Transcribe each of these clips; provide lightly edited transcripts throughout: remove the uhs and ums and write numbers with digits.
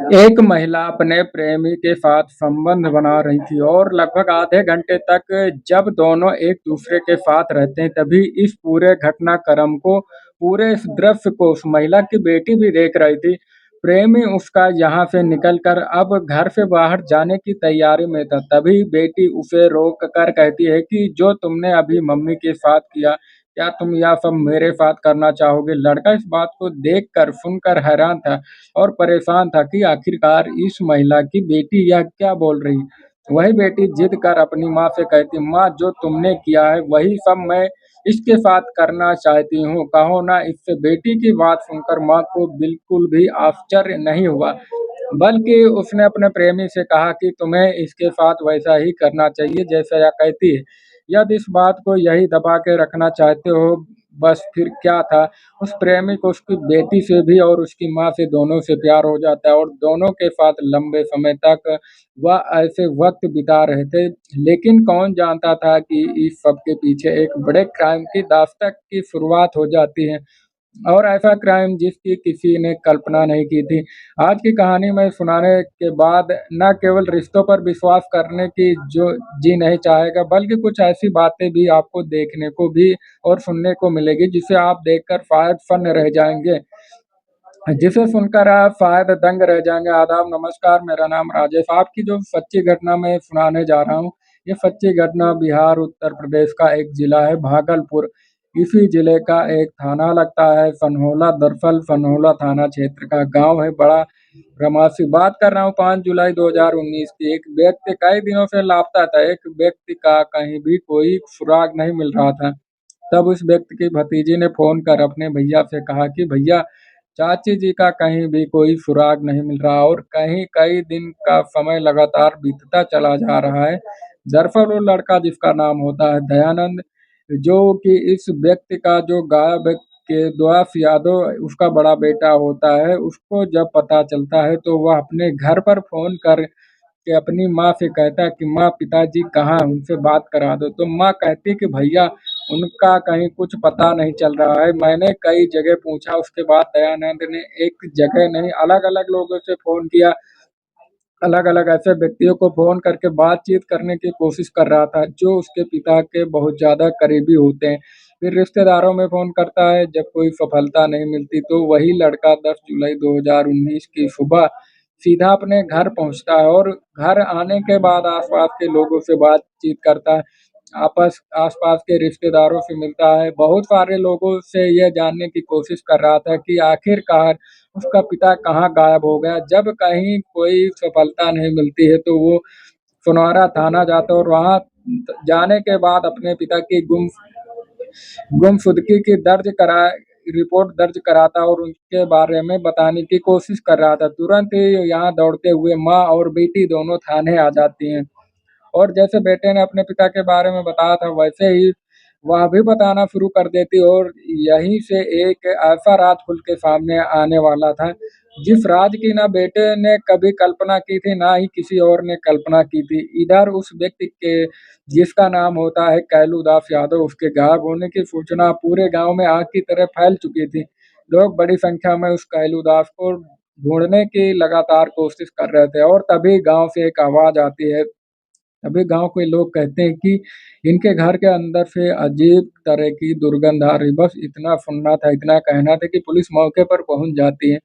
एक महिला अपने प्रेमी के साथ संबंध बना रही थी और लगभग आधे घंटे तक जब दोनों एक दूसरे के साथ रहते हैं तभी इस पूरे घटनाक्रम को पूरे इस दृश्य को उस महिला की बेटी भी देख रही थी। प्रेमी उसका यहाँ से निकलकर अब घर से बाहर जाने की तैयारी में था, तभी बेटी उसे रोक कर कहती है कि जो तुमने अभी मम्मी के साथ किया, क्या तुम यह सब मेरे साथ करना चाहोगे? लड़का इस बात को देखकर सुनकर हैरान था और परेशान था कि आखिरकार इस महिला की बेटी यह क्या बोल रही। वही बेटी जिद कर अपनी माँ से कहती, माँ जो तुमने किया है वही सब मैं इसके साथ करना चाहती हूँ, कहो ना इससे। बेटी की बात सुनकर माँ को बिल्कुल भी आश्चर्य नहीं हुआ, बल्कि उसने अपने प्रेमी से कहा कि तुम्हें इसके साथ वैसा ही करना चाहिए जैसा यह कहती है। यदि इस बात को यही दबा के रखना चाहते हो, बस फिर क्या था, उस प्रेमी को उसकी बेटी से भी और उसकी माँ से दोनों से प्यार हो जाता है और दोनों के साथ लंबे समय तक वह ऐसे वक्त बिता रहे थे। लेकिन कौन जानता था कि इस सब के पीछे एक बड़े क्राइम की दास्तां की शुरुआत हो जाती है, और ऐसा क्राइम जिसकी किसी ने कल्पना नहीं की थी। आज की कहानी में सुनाने के बाद न केवल रिश्तों पर विश्वास करने की जो जी नहीं चाहेगा, बल्कि कुछ ऐसी बातें भी आपको देखने को भी और सुनने को मिलेगी जिसे आप देखकर शायद फन रह जाएंगे, जिसे सुनकर आप शायद दंग रह जाएंगे। आदाब, नमस्कार, मेरा नाम राजेश। आपकी जो सच्ची घटना मैं सुनाने जा रहा हूँ, ये सच्ची घटना बिहार उत्तर प्रदेश का एक जिला है भागलपुर। इसी जिले का एक थाना लगता है सनहौला। दरअसल सनहौला थाना क्षेत्र का गांव है बड़ा ब्रह्मासी। बात कर रहा हूँ 5 जुलाई 2019 की। एक व्यक्ति कई दिनों से लापता था। एक व्यक्ति का कहीं भी कोई सुराग नहीं मिल रहा था। तब उस व्यक्ति की भतीजी ने फोन कर अपने भैया से कहा कि भैया, चाची जी का कहीं भी कोई सुराग नहीं मिल रहा और कहीं कई दिन का समय लगातार बीतता चला जा रहा है। दरअसल वो लड़का जिसका नाम होता है दयानंद, जो कि इस व्यक्ति का जो गायब के द्वास यादव उसका बड़ा बेटा होता है, उसको जब पता चलता है तो वह अपने घर पर फोन कर कि अपनी माँ से कहता है कि माँ पिताजी कहाँ हैं, उनसे बात करा दो। तो माँ कहती कि भैया उनका कहीं कुछ पता नहीं चल रहा है, मैंने कई जगह पूछा। उसके बाद दयानंद ने एक जगह नहीं अलग अलग लोगों से फोन किया, अलग अलग ऐसे व्यक्तियों को फोन करके बातचीत करने की कोशिश कर रहा था जो उसके पिता के बहुत ज़्यादा करीबी होते हैं। फिर रिश्तेदारों में फ़ोन करता है, जब कोई सफलता नहीं मिलती तो वही लड़का 10 जुलाई 2019 की सुबह सीधा अपने घर पहुंचता है और घर आने के बाद आसपास के लोगों से बातचीत करता है, आसपास के रिश्तेदारों से मिलता है, बहुत सारे लोगों से यह जानने की कोशिश कर रहा था कि आखिरकार उसका पिता कहाँ गायब हो गया। जब कहीं कोई सफलता नहीं मिलती है तो वो सोनारा थाना जाता है और वहाँ जाने के बाद अपने पिता की गुमशुदगी की दर्ज करा रिपोर्ट दर्ज कराता और उनके बारे में बताने की कोशिश कर रहा था। तुरंत ही यहाँ दौड़ते हुए माँ और बेटी दोनों थाने आ जाती हैं और जैसे बेटे ने अपने पिता के बारे में बताया था वैसे ही वह भी बताना शुरू कर देती और यहीं से एक ऐसा राज खुल के सामने आने वाला था जिस राज की ना बेटे ने कभी कल्पना की थी ना ही किसी और ने कल्पना की थी। इधर उस व्यक्ति के जिसका नाम होता है कैलू दास यादव, उसके गायब होने की सूचना पूरे गांव में आग की तरह फैल चुकी थी। लोग बड़ी संख्या में उस कैलू दास को ढूंढने की लगातार कोशिश कर रहे थे और तभी गांव से एक आवाज आती है। तभी गांव के लोग कहते हैं कि इनके घर के अंदर से अजीब तरह की दुर्गंध आ रही। बस इतना सुनना था, इतना कहना था कि पुलिस मौके पर पहुंच जाती है।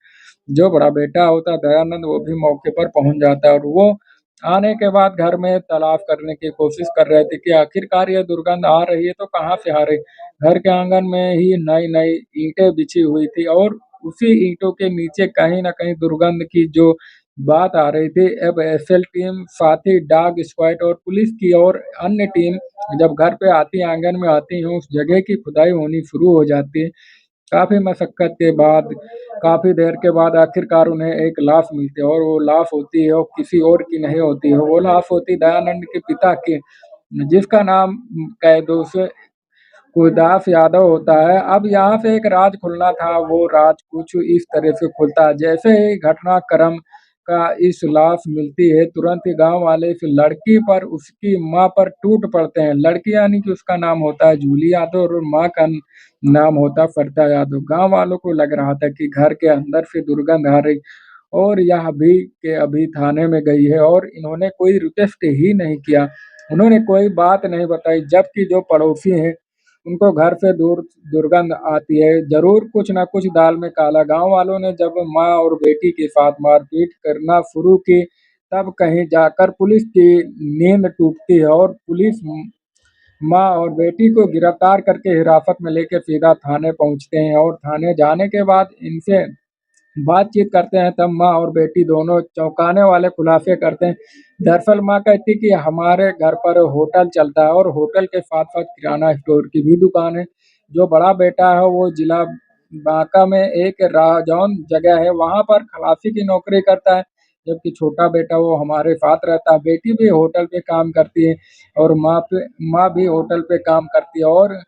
जो बड़ा बेटा होता है दयानंद, वो भी मौके पर पहुंच जाता है और वो आने के बाद घर में तलाश करने की कोशिश कर रहे थे कि आखिरकार ये दुर्गंध आ रही है तो कहाँ से आ रही। घर के आंगन में ही नई नई ईंटें बिछी हुई थी और उसी ईंटों के नीचे कहीं ना कहीं दुर्गंध की जो बात आ रही थी। अब एसएल टीम, साथ ही डॉग स्क्वाड और पुलिस की और अन्य टीम जब घर पे आती है, आंगन में आती है, उस जगह की खुदाई होनी शुरू हो जाती है। काफ़ी मशक्कत के बाद, काफ़ी देर के बाद आखिरकार उन्हें एक लाश मिलती है और वो लाश होती है और किसी और की नहीं होती है, वो लाश होती है दयानंद के पिता की, जिसका नाम कैदोश गुरदास यादव होता है। अब यहाँ से एक राज खुलना था, वो राज कुछ इस तरह से खुलता है। जैसे ही घटनाक्रम का इस लाश मिलती है, तुरंत ही गांव वाले इस लड़की पर, उसकी माँ पर टूट पड़ते हैं। लड़की यानी कि उसका नाम होता है जूली यादव और माँ का नाम होता है सरिता यादव। गांव वालों को लग रहा था कि घर के अंदर से दुर्गंध आ रही और यह अभी के अभी थाने में गई है और इन्होंने कोई रिक्वेस्ट ही नहीं किया। उन्होंने कोई बात नहीं बताई, जबकि जो पड़ोसी हैं, उनको घर से दुर्गंध आती है। ज़रूर कुछ न कुछ दाल में काला। गाँव वालों ने जब माँ और बेटी के साथ मारपीट करना शुरू की, तब कहीं जाकर पुलिस की नींद टूटती है और पुलिस माँ और बेटी को गिरफ्तार करके हिरासत में लेके सीधा थाने पहुँचते हैं और थाने जाने के बाद इनसे बातचीत करते हैं, तब माँ और बेटी दोनों चौंकाने वाले खुलासे करते हैं। दरअसल माँ कहती कि हमारे घर पर होटल चलता है और होटल के साथ-साथ किराना स्टोर की भी दुकान है। जो बड़ा बेटा है वो जिला बांका में एक राजौन जगह है, वहाँ पर खलासी की नौकरी करता है, जबकि छोटा बेटा वो हमारे साथ रहता है। बेटी भी होटल पे काम करती है और माँ भी होटल पे काम करती है और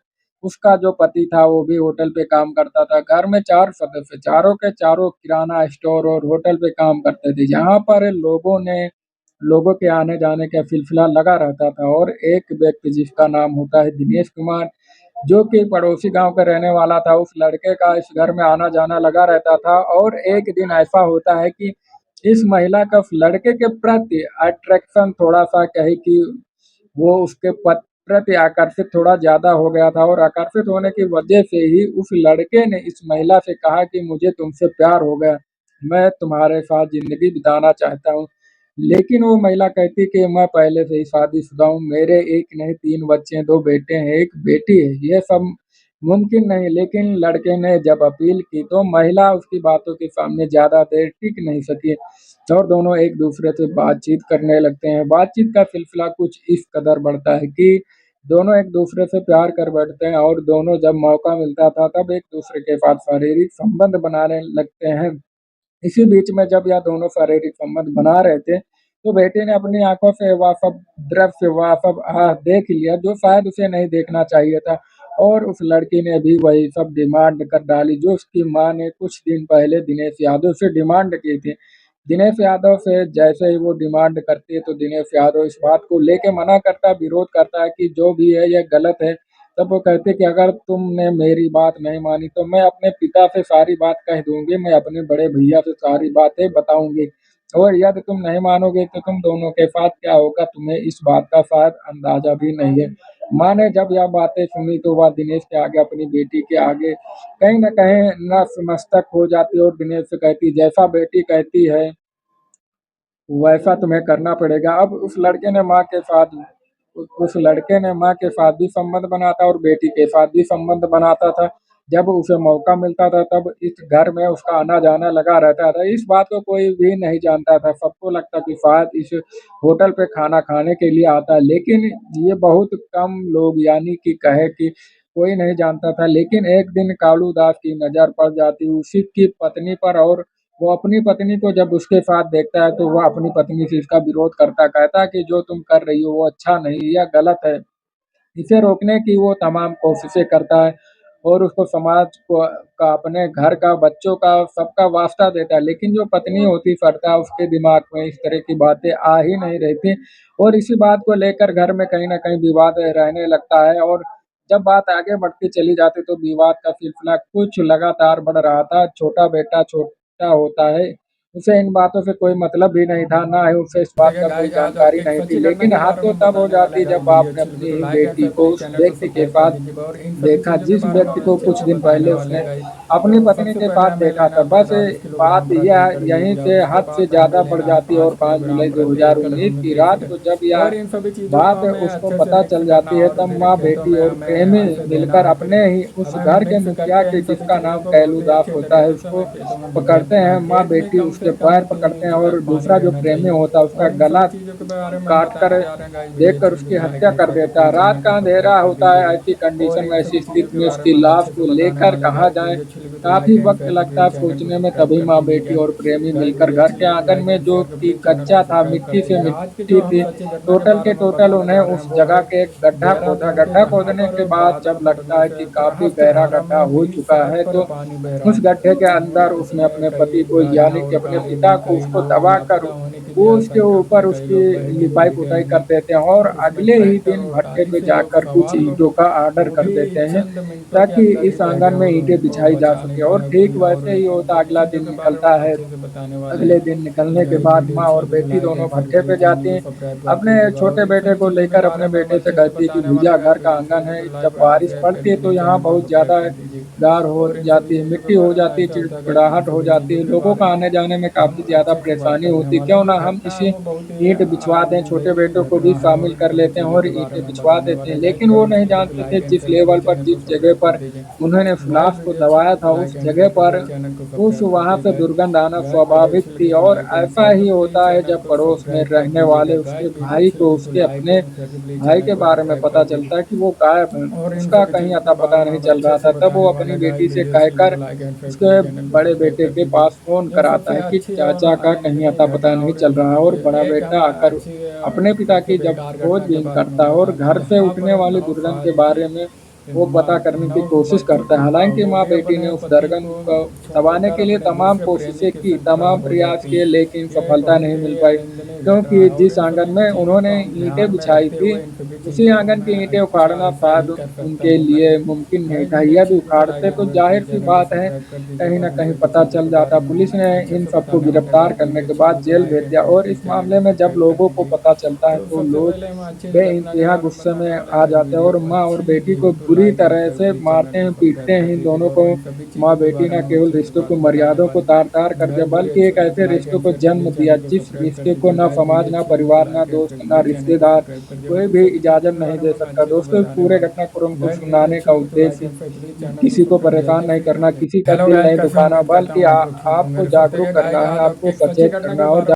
उसका जो पति था वो भी होटल पे काम करता था। घर में 4 सदस्य, चारों के चारों किराना स्टोर और होटल पे काम करते थे। यहाँ पर लोगों के आने-जाने का सिलसिला लगा रहता था और एक व्यक्ति जिसका नाम होता है दिनेश कुमार, जो कि पड़ोसी गाँव का रहने वाला था, उस लड़के का इस घर में आना-जाना लगा रहता था और एक दिन ऐसा होता है कि इस महिला का उस लड़के के प्रति अट्रैक्शन थोड़ा-सा कहें कि वो उसके प्रति आकर्षित थोड़ा ज़्यादा हो गया था और आकर्षित होने की वजह से ही उस लड़के ने इस महिला से कहा कि मुझे तुमसे प्यार हो गया, मैं तुम्हारे साथ ज़िंदगी बिताना चाहता हूँ। लेकिन वो महिला कहती कि मैं पहले से ही शादीशुदा हूँ, मेरे 1 नहीं 3 बच्चे हैं, 2 बेटे हैं, 1 बेटी है, ये सब मुमकिन नहीं। लेकिन लड़के ने जब अपील की तो महिला उसकी बातों के सामने ज़्यादा देर टिक नहीं सकी और दोनों एक-दूसरे से बातचीत करने लगते हैं। बातचीत का सिलसिला कुछ इस कदर बढ़ता है कि दोनों एक-दूसरे से प्यार कर बैठते हैं और दोनों जब मौका मिलता था तब एक-दूसरे के साथ शारीरिक संबंध बनाने लगते हैं। इसी बीच में जब यह दोनों शारीरिक संबंध बना रहे थे, तो बेटे ने अपनी आँखों से वह सब दृश्य, वह सब देख लिया जो शायद उसे नहीं देखना चाहिए था और उस लड़की ने भी वही सब डिमांड कर डाली जो उसकी माँ ने कुछ दिन पहले दिनेश यादव से डिमांड की थी। दिनेश यादव से जैसे ही वो डिमांड करती है, तो दिनेश यादव इस बात को लेके मना करता है, विरोध करता है कि जो भी है ये गलत है। तब वो कहते कि अगर तुमने मेरी बात नहीं मानी तो मैं अपने पिता से सारी बात कह दूँगी, मैं अपने बड़े भैया से सारी बातें बताऊँगी और यदि तुम नहीं मानोगे तो तुम दोनों के साथ क्या होगा तुम्हें इस बात का शायद अंदाज़ा भी नहीं है। माँ ने जब यह बातें सुनी तो वह दिनेश के आगे, अपनी बेटी के आगे कहीं न कहीं नतमस्तक हो जाती है और दिनेश से कहती जैसा बेटी कहती है वैसा तुम्हें करना पड़ेगा। अब उस लड़के ने माँ के साथ भी संबंध बनाता और बेटी के साथ भी संबंध बनाता था। जब उसे मौका मिलता था तब इस घर में उसका आना-जाना लगा रहता था। इस बात को कोई भी नहीं जानता था, सबको लगता कि शायद इस होटल पे खाना खाने के लिए आता है। लेकिन ये बहुत कम लोग यानी कि कहे कि कोई नहीं जानता था। लेकिन एक दिन कालू दास की नज़र पड़ जाती उसी की पत्नी पर और वो अपनी पत्नी को जब उसके साथ देखता है तो वह अपनी पत्नी से इसका विरोध करता, कहता है कि जो तुम कर रही हो वो अच्छा नहीं, यह गलत है। इसे रोकने की वो तमाम कोशिशें करता है और उसको समाज को का, अपने घर का, बच्चों का, सबका वास्ता देता है। लेकिन जो पत्नी होती फरता उसके दिमाग में इस तरह की बातें आ ही नहीं रही थी और इसी बात को लेकर घर में कहीं न कहीं विवाद रहने लगता है और जब बात आगे बढ़ती चली जाती तो विवाद का सिलसिला कुछ लगातार बढ़ रहा था। छोटा बेटा छोटा होता है, उसे इन बातों से कोई मतलब भी नहीं था, ना ही उसे इस बात देखिए का कोई गाइस, आज जानकारी आपको एक नहीं थी। सच्ची घटना लेकिन के हद बारे तो में तब हो बताने वाला जाती है। जब गाइस, बाप वीडियो ने अच्छी लगी अपनी तो ही लाइक कर बेटी दो, को प्लीज़ उस चैनल को व्यक्ति के सब्सक्राइब साथ कर दीजिए और इन सभी देखा चीज़ों के जिस बारे में व्यक्ति और को अच्छी कुछ अच्छी दिन बताने पहले वाले उसने हैं गाइस। अपनी तो पत्नी सबसे के पहले साथ हमें देखा लेना था। है बस 50 बात किलोग्राम ब्रश यह लेकर यहीं यूरिया, से उसके हद से बाद हमें ज़्यादा बढ़ लेना है जाती है और 5 5 किलोग्राम जुलाई रफी एकड़ 2019 की रात ह्यूमिडिफायर। को जब यह और इन सभी चीज़ों को बात हमें उसको अच्छे से पता मिक्स चल करना जाती है, और तब फिर माँ, खेतों बेटी में और हमें प्रेमी अच्छे से देना मिलकर है। फिर अपने ही उस अब हम घर के मिक्स मुखिया करके के इन सभी जिसका चीज़ों नाम को कैलू बहुत ही दास अच्छे होता है तरीके से उसको हमें खेतों में बिखेर पकड़ते देना हैं। है। माँ, खेत में बेटी कम उसके से कम पैर 3 पकड़ते हैं इंच और तक पानी दूसरा जो रहना प्रेमी चाहिए। होता है उसका और इन गला सभी चीज़ों के बारे में हम काट कर बताने जा रहे हैं गाइस। वीडियो देखकर अच्छी लगी उसकी तो लाइक हत्या नहीं कर किया तो देता है। प्लीज़ रात चैनल को का सब्सक्राइब अंधेरा कर होता है, दीजिएगा। ऐसी और कंडीशन में, इन ऐसी सभी चीज़ों स्थिति के में बारे उसकी में हम लाश अच्छे से को बताने लेकर वाले हैं कहाँ गाइस। जाएँ? वीडियो अच्छी लगी तो काफ़ी लाइक एंड वक़्त शेयर लगता है प्लीज़ चैनल को सोचने में, सब्सक्राइब तभी कर माँ, बेटी दीजिएगा। और प्रेमी गाइस, मिलकर वीडियो घर अच्छी के लगी तो आँगन लाइक में, एंड जो शेयर कर कि प्लीज़ चैनल को कच्चा था, सब्सक्राइब कर मिट्टी से दीजिएगा। आज की मिट्टी जो हम थी, सच्ची घटना के टोटल बारे के में टोटल बताने उन्हें जा रहे उस हैं वो जगह है के एक गड्ढा खोदा। देहरादून के गड्ढा घाना खोदने पर के बाद बादल जब लगता फटने है कि से काफ़ी त्रहस्त गहरा धारा गड्ढा में हो भी चुका सड़क है, पर तो पानी बह रहा उस गड्ढे के है। अंदर उसने इसमें अपने पति कई को गाड़ियां यानी कि और अपने कारें पिता भी, को कई उसको लोग दबाकर लापता होने की वो उसके ऊपर उसकी लिपाई-पुताई कर देते हैं और अगले ही दिन भट्टे पे जाकर कुछ ईंटों का ऑर्डर कर देते हैं, ताकि इस आँगन में ईंटें बिछाई जा सके और ठीक वैसे ही होता अगला दिन निकलता है। अगले दिन निकलने के बाद माँ और बेटी दोनों भट्टे पे जाती हैं। अपने छोटे बेटे को लेकर अपने बेटे से कहती है कि भैया घर का आंगन है, जब बारिश पड़ती है तो यहाँ बहुत ज़्यादा गार हो जाती है, मिट्टी हो जाती है, चिड़चिड़ाहट हो जाती है, लोगों का आने-जाने में काफ़ी ज़्यादा परेशानी होती है। क्यों ना हम इसे ईंट बिछवा दें, छोटे बेटों को भी शामिल कर लेते हैं और ईंटें बिछवा देते हैं। लेकिन वो नहीं जानते थे जिस लेवल पर, जिस जगह पर उन्होंने फ्लास्क को दबाया था, उस जगह पर उस वहाँ से दुर्गंध आना स्वाभाविक थी और ऐसा ही होता है जब पड़ोस में रहने वाले उसके भाई को उसके अपने भाई के बारे में पता चलता है कि वो गायब है, उसका कहीं अता-पता नहीं चल रहा था। तब वो अपनी बेटी से कहकर उसके बड़े बेटे के पास फ़ोन कराता है कि चाचा का कहीं अता-पता नहीं चल रहा है और बड़ा बेटा आकर अपने पिता की जब खोजबीन करता है और घर से उठने वाली दुर्गंध के बारे में वो पता करने की कोशिश करता है। हालाँकि माँ-बेटी ने उस दुर्गंध को दबाने के लिए तमाम कोशिशें की, तमाम प्रयास किए लेकिन सफलता नहीं मिल पाई, क्योंकि जिस आँगन में उन्होंने ईंटें बिछाई थी, उसी आँगन की ईंटें उखाड़ना शायद उनके लिए मुमकिन नहीं था। यदि उखाड़ते तो ज़ाहिर-सी बात है, कहीं न कहीं पता चल जाता। पुलिस ने इन सबको गिरफ्तार करने के बाद जेल भेज दिया और इस मामले में जब लोगों को पता चलता है तो लोग बेइंतहा गुस्से में आ जाते हैं और माँ और बेटी को बुरी तरह से मारते हैं, पीटते हैं। इन दोनों को माँ-बेटी न केवल रिश्तों की मर्यादाओं को तार-तार कर दिया, बल्कि एक ऐसे रिश्तों को जन्म दिया, जिस रिश्ते को ना समाज, ना परिवार, ना दोस्त, ना रिश्तेदार कोई भी इजाज़त नहीं दे सकता। दोस्तों, इस पूरे घटनाक्रम को सुनाने का उद्देश्य किसी को परेशान नहीं करना, किसी का हेलो दिल गाइस, नहीं कैसे हैं? दुखाना, उम्मीद करता बल्कि हूँ आप लोग ठीक आपको होंगे। तो जागरूक चलिए गाइस, करना है, आज आपको आपकी सब्जी सचेत करने के करना और बाद